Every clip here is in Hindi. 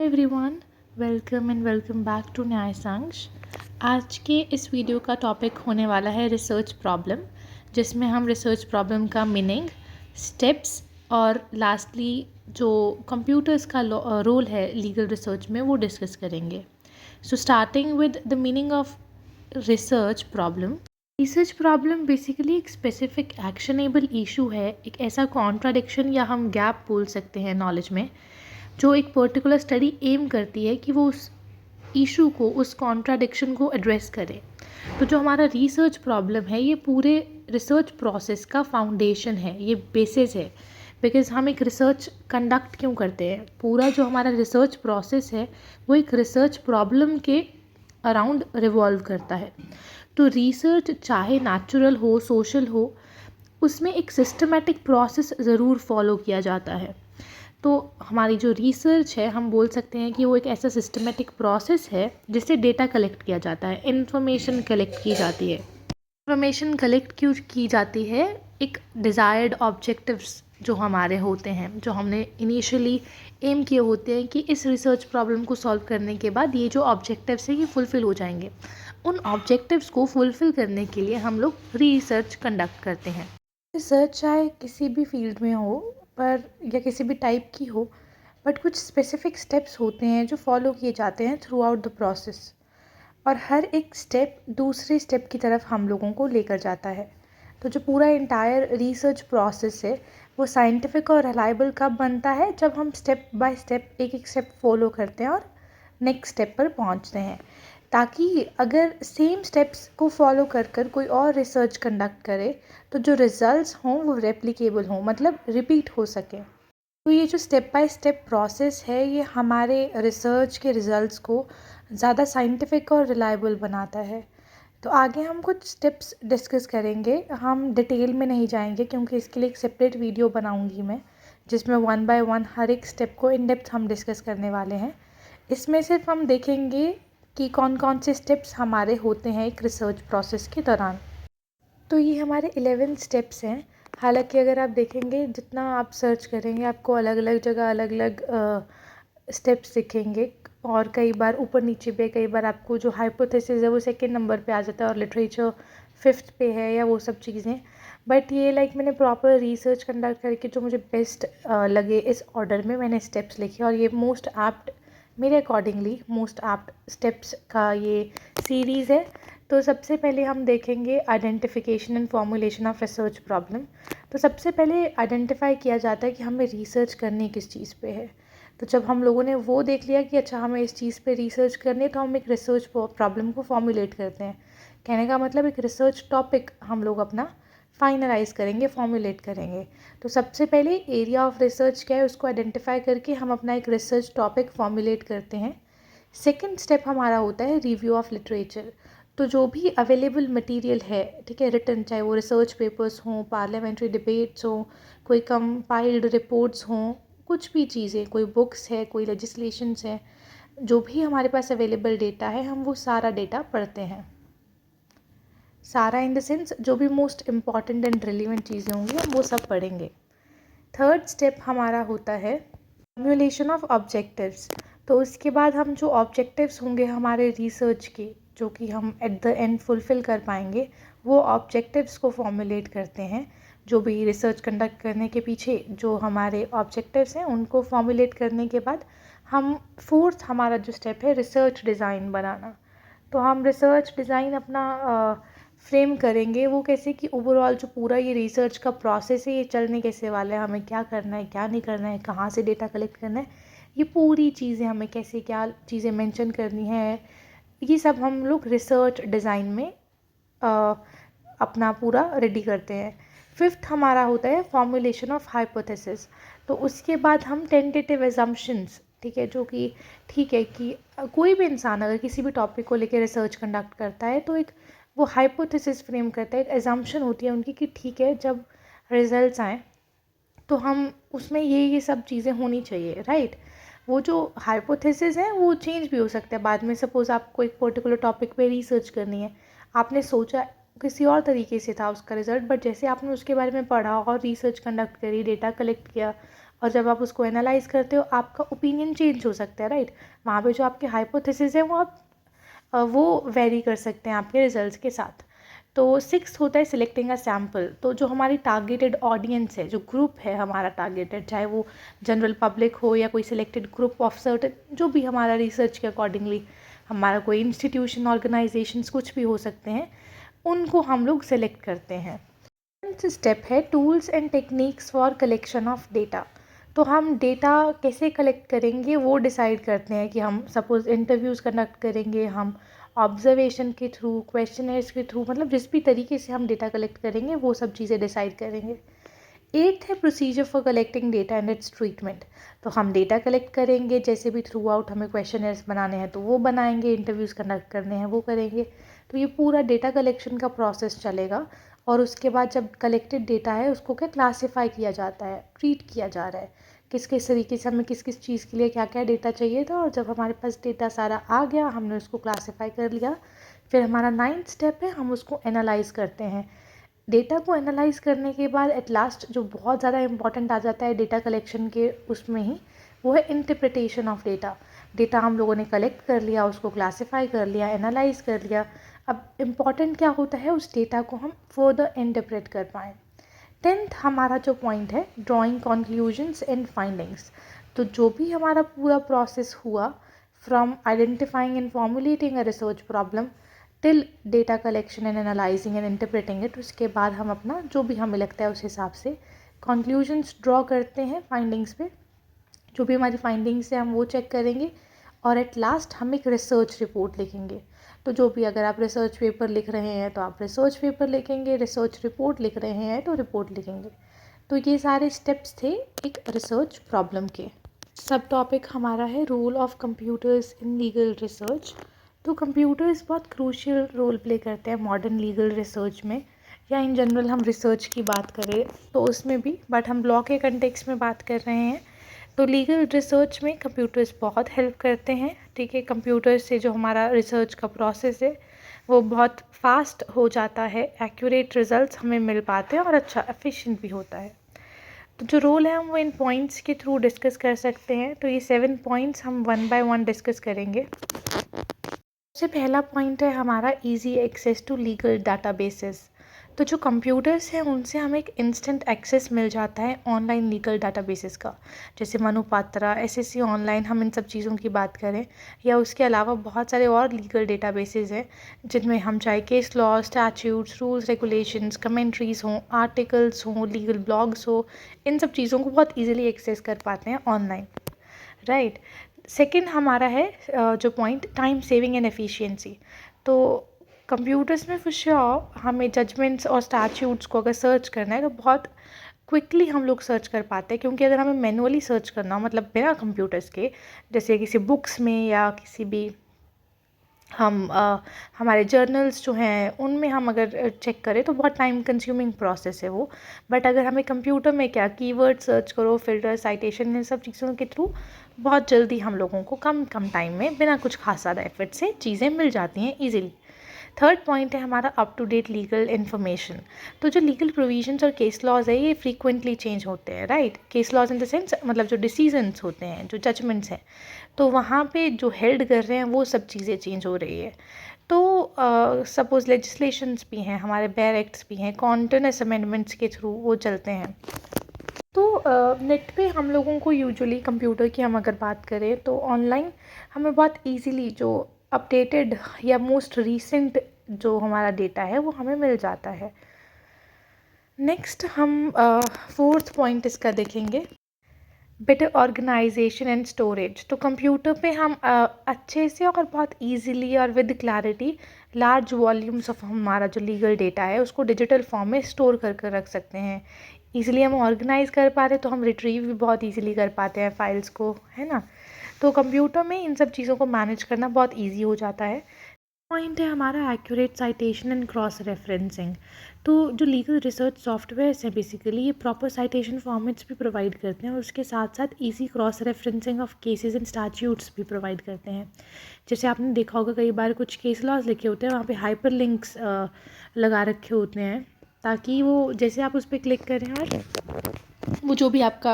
Everyone, welcome and welcome back to न्याय सांश। आज के इस वीडियो का टॉपिक होने वाला है रिसर्च प्रॉब्लम, जिसमें हम रिसर्च प्रॉब्लम का मीनिंग, स्टेप्स और लास्टली जो कंप्यूटर्स का रोल है लीगल रिसर्च में वो डिस्कस करेंगे। So starting with the meaning of research problem basically एक स्पेसिफिक एक्शनेबल इशू है, एक ऐसा कॉन्ट्राडिक्शन या हम गैप बोल सकते हैं नॉलेज में, जो एक पर्टिकुलर स्टडी एम करती है कि वो उस इशू को, उस कॉन्ट्राडिक्शन को एड्रेस करे। तो जो हमारा रिसर्च प्रॉब्लम है ये पूरे रिसर्च प्रोसेस का फाउंडेशन है, ये बेसिस है। बिकॉज हम एक रिसर्च कंडक्ट क्यों करते हैं, पूरा जो हमारा रिसर्च प्रोसेस है वो एक रिसर्च प्रॉब्लम के अराउंड रिवॉल्व करता है। तो रिसर्च चाहे नेचुरल हो, सोशल हो, उसमें एक सिस्टमेटिक प्रोसेस ज़रूर फॉलो किया जाता है। तो हमारी जो रिसर्च है, हम बोल सकते हैं कि वो एक ऐसा सिस्टमेटिक प्रोसेस है जिससे डेटा कलेक्ट किया जाता है, इन्फॉर्मेशन कलेक्ट की जाती है। इन्फॉर्मेशन कलेक्ट क्यों की जाती है? एक डिज़ायर्ड ऑब्जेक्टिव्स जो हमारे होते हैं, जो हमने इनिशियली एम किए होते हैं कि इस रिसर्च प्रॉब्लम को सॉल्व करने के बाद ये जो ऑब्जेक्टिव्स हैं ये फुलफ़िल हो जाएंगे। उन ऑब्जेक्टिव्स को फुलफ़िल करने के लिए हम लोग रिसर्च कंडक्ट करते हैं। रिसर्च चाहे किसी भी फील्ड में हो पर या किसी भी टाइप की हो, बट कुछ स्पेसिफिक स्टेप्स होते हैं जो फॉलो किए जाते हैं थ्रू आउट द प्रोसेस, और हर एक स्टेप दूसरे स्टेप की तरफ हम लोगों को लेकर जाता है। तो जो पूरा इंटायर रिसर्च प्रोसेस है वो साइंटिफिक और रिलायबल कब बनता है? जब हम स्टेप बाय स्टेप एक एक स्टेप फॉलो करते हैं और नेक्स्ट स्टेप पर पहुंचते हैं, ताकि अगर सेम स्टेप्स को फॉलो कर कर कोई और रिसर्च कंडक्ट करे तो जो रिजल्ट्स हों वो रेप्लिकेबल हों, मतलब रिपीट हो सके। तो ये जो स्टेप बाय स्टेप प्रोसेस है ये हमारे रिसर्च के रिजल्ट्स को ज़्यादा साइंटिफिक और रिलायबल बनाता है। तो आगे हम कुछ स्टेप्स डिस्कस करेंगे, हम डिटेल में नहीं जाएंगे क्योंकि इसके लिए एक सेपरेट वीडियो बनाऊंगी मैं, जिसमें वन बाय वन हर एक स्टेप को इन डेप्थ हम डिस्कस करने वाले हैं। इसमें सिर्फ हम देखेंगे कि कौन कौन से स्टेप्स हमारे होते हैं एक रिसर्च प्रोसेस के दौरान। तो ये हमारे 11 स्टेप्स हैं। हालांकि अगर आप देखेंगे, जितना आप सर्च करेंगे आपको अलग अलग जगह अलग अलग स्टेप्स दिखेंगे, और कई बार ऊपर नीचे पे, कई बार आपको जो हाइपोथेसिस है वो सेकंड नंबर पे आ जाता है और लिटरेचर फिफ्थ पे है, या वो सब चीज़ें। बट ये मैंने प्रॉपर रिसर्च कंडक्ट करके जो मुझे बेस्ट लगे इस ऑर्डर में मैंने स्टेप्स लिखे, और ये मोस्ट एप्ट, मेरे अकॉर्डिंगली मोस्ट एप्ट स्टेप्स का ये सीरीज़ है। तो सबसे पहले हम देखेंगे identification and formulation of research problem. तो सबसे पहले आइडेंटिफाई किया जाता है कि हमें रिसर्च करनी किस चीज़ पे है। तो जब हम लोगों ने वो देख लिया कि अच्छा हमें इस चीज़ पे रिसर्च करनी है, तो हम एक रिसर्च प्रॉब्लम को फॉर्मुलेट करते हैं। कहने का मतलब एक रिसर्च टॉपिक हम लोग अपना फाइनलाइज करेंगे, फॉर्मुलेट करेंगे। तो सबसे पहले एरिया ऑफ रिसर्च क्या है उसको आइडेंटिफाई करके हम अपना एक रिसर्च टॉपिक फॉर्मुलेट करते हैं। सेकेंड स्टेप हमारा होता है रिव्यू ऑफ लिटरेचर। तो जो भी अवेलेबल मटेरियल है, ठीक है, रिटन, चाहे वो रिसर्च पेपर्स हों, पार्लियामेंट्री डिबेट्स हों, कोई कंपाइल्ड रिपोर्ट्स हों, कुछ भी चीज़ें, कोई बुक्स है, कोई लेजिस्लेशंस है, जो भी हमारे पास अवेलेबल डेटा है हम वो सारा डेटा पढ़ते हैं। सारा इन द सेंस जो भी मोस्ट इम्पॉर्टेंट एंड रिलेवेंट चीज़ें होंगी हम वो सब पढ़ेंगे। थर्ड स्टेप हमारा होता है फॉर्मुलेशन ऑफ ऑब्जेक्टिव्स। तो उसके बाद हम जो ऑब्जेक्टिव्स होंगे हमारे रिसर्च के, जो कि हम एट द एंड फुलफ़िल कर पाएंगे, वो ऑब्जेक्टिव्स को फॉर्मुलेट करते हैं। जो भी रिसर्च कंडक्ट करने के पीछे जो हमारे ऑब्जेक्टिव्स हैं उनको फॉर्मुलेट करने के बाद हम फोर्थ हमारा जो स्टेप है रिसर्च डिज़ाइन बनाना। तो हम रिसर्च डिज़ाइन अपना फ्रेम करेंगे, वो कैसे कि ओवरऑल जो पूरा ये रिसर्च का प्रोसेस है ये चलने कैसे वाला है, हमें क्या करना है, क्या नहीं करना है, कहाँ से डेटा कलेक्ट करना है, ये पूरी चीज़ें हमें कैसे क्या चीज़ें मेंशन करनी है, ये सब हम लोग रिसर्च डिज़ाइन में अपना पूरा रेडी करते हैं। फिफ्थ हमारा होता है फॉर्मुलेशन ऑफ हाइपोथेसिस। तो उसके बाद हम टेंटेटिव एजम्पशंस, ठीक है, जो कि ठीक है कि कोई भी इंसान अगर किसी भी टॉपिक को लेकर रिसर्च कंडक्ट करता है तो एक वो हाइपोथेसिस फ्रेम करता है, एक एजम्पशन होती है उनकी कि ठीक है जब रिजल्ट्स आएँ तो हम उसमें ये सब चीज़ें होनी चाहिए, राइट। वो जो हाइपोथेसिस है वो चेंज भी हो सकता है बाद में। सपोज़ आपको एक पर्टिकुलर टॉपिक पे रिसर्च करनी है, आपने सोचा किसी और तरीके से था उसका रिज़ल्ट, बट जैसे आपने उसके बारे में पढ़ा और रिसर्च कंडक्ट करी, डेटा कलेक्ट किया, और जब आप उसको एनालाइज करते हो आपका ओपिनियन चेंज हो सकता है, राइट। वहाँ पे जो आपके हाइपोथेसिस है वो वेरी कर सकते हैं आपके रिजल्ट्स के साथ। तो 6 होता है सिलेक्टिंग अ सैम्पल। तो जो हमारी टारगेटेड ऑडियंस है, जो ग्रुप है हमारा टारगेटेड, चाहे वो जनरल पब्लिक हो या कोई सिलेक्टेड ग्रुप ऑफ सर्टन, जो भी हमारा रिसर्च के अकॉर्डिंगली हमारा कोई इंस्टीट्यूशन, ऑर्गेनाइजेशंस कुछ भी हो सकते हैं, उनको हम लोग सेलेक्ट करते हैं। स्टेप है tools and techniques for collection of data. तो हम डेटा कैसे कलेक्ट करेंगे वो डिसाइड करते हैं कि हम सपोज़ इंटरव्यूज़ कंडक्ट करेंगे, हम ऑब्जर्वेशन के थ्रू, क्वेश्चनर्स के थ्रू, मतलब जिस भी तरीके से हम डेटा कलेक्ट करेंगे वो सब चीज़ें डिसाइड करेंगे। 8th है procedure for collecting data and it's treatment. तो हम डेटा कलेक्ट करेंगे, जैसे भी थ्रू आउट हमें क्वेश्चनर्स बनाने हैं तो वो बनाएंगे, इंटरव्यूज़ कंडक्ट करने हैं वो करेंगे। तो ये पूरा डेटा कलेक्शन का प्रोसेस चलेगा। और उसके बाद जब कलेक्टेड डेटा है उसको क्या क्लासीफाई किया जाता है, ट्रीट किया जा रहा है, किस किस तरीके से हमें किस किस चीज़ के लिए क्या क्या डेटा चाहिए था। और जब हमारे पास डेटा सारा आ गया, हमने उसको क्लासीफाई कर लिया, फिर हमारा 9th स्टेप है हम उसको एनालाइज करते हैं। डेटा को एनालाइज करने के बाद एट लास्ट जो बहुत ज़्यादा इंपॉर्टेंट आ जाता है डेटा कलेक्शन के उसमें ही, वो है इंटरप्रिटेशन ऑफ डेटा। डेटा हम लोगों ने कलेक्ट कर लिया, उसको क्लासीफाई कर लिया, एनालाइज कर लिया। अब इम्पॉर्टेंट क्या होता है, उस डेटा को हम फर्दर इंटरप्रेट कर पाएँ। 10th हमारा जो पॉइंट है ड्राइंग कंक्लूजन्स एंड फाइंडिंग्स। तो जो भी हमारा पूरा प्रोसेस हुआ from identifying and formulating a research problem till data collection and analysing and interpreting it, उसके बाद हम अपना जो भी हमें लगता है उस हिसाब से कंक्लूजन्स ड्रॉ करते हैं फाइंडिंग्स पे। जो भी हमारी फाइंडिंग्स है हम वो चेक करेंगे और एट लास्ट हम एक रिसर्च रिपोर्ट लिखेंगे। तो जो भी, अगर आप रिसर्च पेपर लिख रहे हैं तो आप रिसर्च पेपर लिखेंगे, रिसर्च रिपोर्ट लिख रहे हैं तो रिपोर्ट लिखेंगे। तो ये सारे स्टेप्स थे एक रिसर्च प्रॉब्लम के। सब टॉपिक हमारा है role of computers in legal research. तो कंप्यूटर्स बहुत क्रूशियल रोल प्ले करते हैं मॉडर्न लीगल रिसर्च में, या इन जनरल हम रिसर्च की बात करें तो उसमें भी, बट हम लॉ के कंटेक्स्ट में बात कर रहे हैं। तो लीगल रिसर्च में कंप्यूटर्स बहुत हेल्प करते हैं, ठीक है। कंप्यूटर से जो हमारा रिसर्च का प्रोसेस है वो बहुत फास्ट हो जाता है, एक्यूरेट रिजल्ट्स हमें मिल पाते हैं और अच्छा एफिशिएंट भी होता है। तो जो रोल है हम वो इन पॉइंट्स के थ्रू डिस्कस कर सकते हैं। तो ये 7 पॉइंट्स हम 1 बाय 1 डिस्कस करेंगे। सबसे पहला पॉइंट है हमारा easy access to legal databases. तो जो कंप्यूटर्स हैं उनसे हमें एक इंस्टेंट एक्सेस मिल जाता है ऑनलाइन लीगल डाटाबेसेस का, जैसे मनुपात्रा, एसएससी ऑनलाइन, हम इन सब चीज़ों की बात करें, या उसके अलावा बहुत सारे और लीगल डेटाबेसेस हैं जिनमें हम चाहे case law, statutes, rules, regulations, commentaries हों, आर्टिकल्स हों, लीगल ब्लॉग्स हो, इन सब चीज़ों को बहुत ईजिली एक्सेस कर पाते हैं ऑनलाइन, राइट। सेकंड हमारा है जो point, time saving and efficiency. तो कंप्यूटर्स में फॉर श्योर हमें जजमेंट्स और स्टैट्यूट्स को अगर सर्च करना है तो बहुत क्विकली हम लोग सर्च कर पाते हैं, क्योंकि अगर हमें मैनुअली सर्च करना हो, मतलब बिना कंप्यूटर्स के, जैसे किसी बुक्स में या किसी भी हमारे जर्नल्स जो हैं उनमें हम अगर चेक करें तो बहुत टाइम कंज्यूमिंग प्रोसेस है वो। बट अगर हमें कंप्यूटर में क्या, कीवर्ड सर्च करो, फिल्टर, साइटेशन, इन सब चीज़ों के थ्रू बहुत जल्दी हम लोगों को कम टाइम में बिना कुछ खास ज़्यादा एफर्ट से चीज़ें मिल जाती हैं ईजिली। थर्ड पॉइंट है हमारा up to date legal information. तो जो लीगल प्रोविजंस और केस लॉज है ये फ्रीक्वेंटली चेंज होते हैं, right. Case laws in the sense मतलब जो डिसीजंस होते हैं, जो जजमेंट्स हैं, तो वहाँ पे जो हेल्ड कर रहे हैं वो सब चीज़ें चेंज हो रही है। तो सपोज़ लेजिस्लेशंस भी हैं, हमारे बेयर एक्ट्स भी हैं, कॉन्टिन्यूस अमेंडमेंट्स के थ्रू वो चलते हैं। तो नेट पे हम लोगों को यूजुअली कंप्यूटर की हम अगर बात करें तो ऑनलाइन हमें बहुत इजीली जो अपडेटेड या मोस्ट रीसेंट जो हमारा डेटा है वो हमें मिल जाता है। नेक्स्ट हम 4th पॉइंट इसका देखेंगे, बेटर ऑर्गेनाइजेशन एंड स्टोरेज। तो कंप्यूटर पे हम अच्छे से और बहुत इजीली और with clarity large volumes of हमारा जो लीगल डेटा है उसको डिजिटल फॉर्म में स्टोर कर रख सकते हैं। इजीली हम ऑर्गेनाइज कर पा रहे तो हम रिट्रीव भी बहुत इजीली कर पाते हैं फाइल्स को, है ना। तो कंप्यूटर में इन सब चीज़ों को मैनेज करना बहुत ईजी हो जाता है। पॉइंट है हमारा accurate citation and cross referencing. तो जो लीगल रिसर्च सॉफ्टवेयर्स हैं बेसिकली ये प्रॉपर साइटेशन फॉर्मेट्स भी प्रोवाइड करते हैं और उसके साथ साथ easy cross referencing of cases and statutes भी प्रोवाइड करते हैं। जैसे आपने देखा होगा कई बार कुछ केस लॉज लिखे होते हैं वहाँ पे हाइपर लिंक्स लगा रखे होते हैं ताकि वो जैसे आप उस पर क्लिक करें और वो जो भी आपका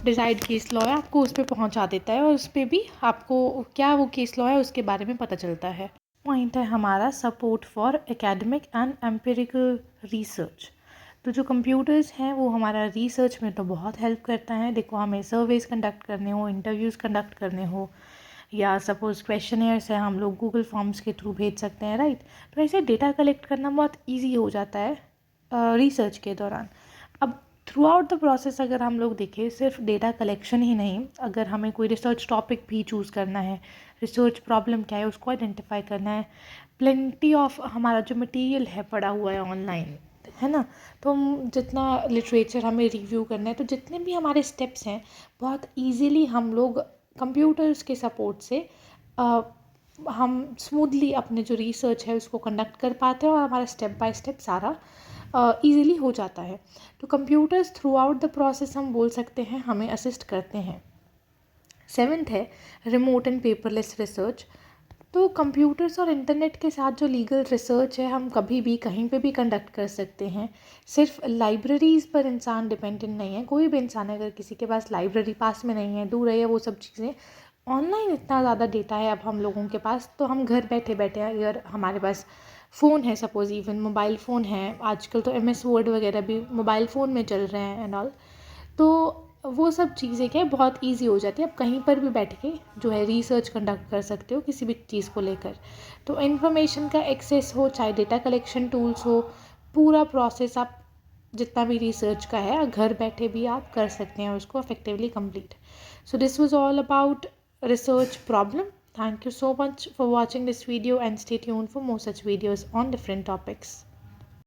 डिसाइड केस लॉ है आपको उस पर पहुँचा देता है, और उस पर भी आपको क्या वो केस लॉ है उसके बारे में पता चलता है। पॉइंट है हमारा support for academic and empirical research. तो जो कंप्यूटर्स हैं वो हमारा रिसर्च में तो बहुत हेल्प करता है। देखो, हमें सर्वेज कंडक्ट करने हो, इंटरव्यूज़ कंडक्ट करने हो, या सपोज़ क्वेश्चनेयर्स है हम लोग गूगल फॉर्म्स के थ्रू भेज सकते हैं, राइट। तो ऐसे डेटा कलेक्ट करना बहुत ईजी हो जाता है रिसर्च के दौरान। अब थ्रू आउट द प्रोसेस अगर हम लोग देखें, सिर्फ डेटा कलेक्शन ही नहीं, अगर हमें कोई रिसर्च टॉपिक भी चूज़ करना है, रिसर्च प्रॉब्लम क्या है उसको आइडेंटिफाई करना है, प्लेंटी ऑफ हमारा जो मटेरियल है पड़ा हुआ है ऑनलाइन, है ना। तो हम जितना लिटरेचर हमें रिव्यू करना है, तो जितने भी हमारे स्टेप्स हैं बहुत ईजीली हम लोग कंप्यूटर्स के सपोर्ट से हम स्मूथली अपने जो रिसर्च है उसको कंडक्ट कर पाते हैं, और हमारा स्टेप बाय स्टेप सारा ईज़िली हो जाता है। तो computers through out the process हम बोल सकते हैं हमें असिस्ट करते हैं। 7th है रिमोट एंड पेपरलेस रिसर्च। तो कंप्यूटर्स और इंटरनेट के साथ जो लीगल रिसर्च है हम कभी भी कहीं पे भी कंडक्ट कर सकते हैं। सिर्फ लाइब्रेरीज़ पर इंसान डिपेंडेंट नहीं है। कोई भी इंसान अगर किसी के पास लाइब्रेरी पास में नहीं है, दूर है, या वो सब चीज़ें, ऑनलाइन इतना ज़्यादा डेटा है अब हम लोगों के पास, तो हम घर बैठे बैठे अगर हमारे पास फ़ोन है, सपोज़ इवन मोबाइल फ़ोन है, आजकल तो MS वर्ड वगैरह भी मोबाइल फ़ोन में चल रहे हैं एंड ऑल, तो वो सब चीज़ें क्या है बहुत इजी हो जाती है। आप कहीं पर भी बैठ के जो है रिसर्च कंडक्ट कर सकते हो किसी भी चीज़ को लेकर। तो इन्फॉर्मेशन का एक्सेस हो, चाहे डेटा कलेक्शन टूल्स हो, पूरा प्रोसेस आप जितना भी रिसर्च का है घर बैठे भी आप कर सकते हैं उसको effectively complete. So this was all about research problem. Thank you so much for watching this video and stay tuned for more such videos on different topics.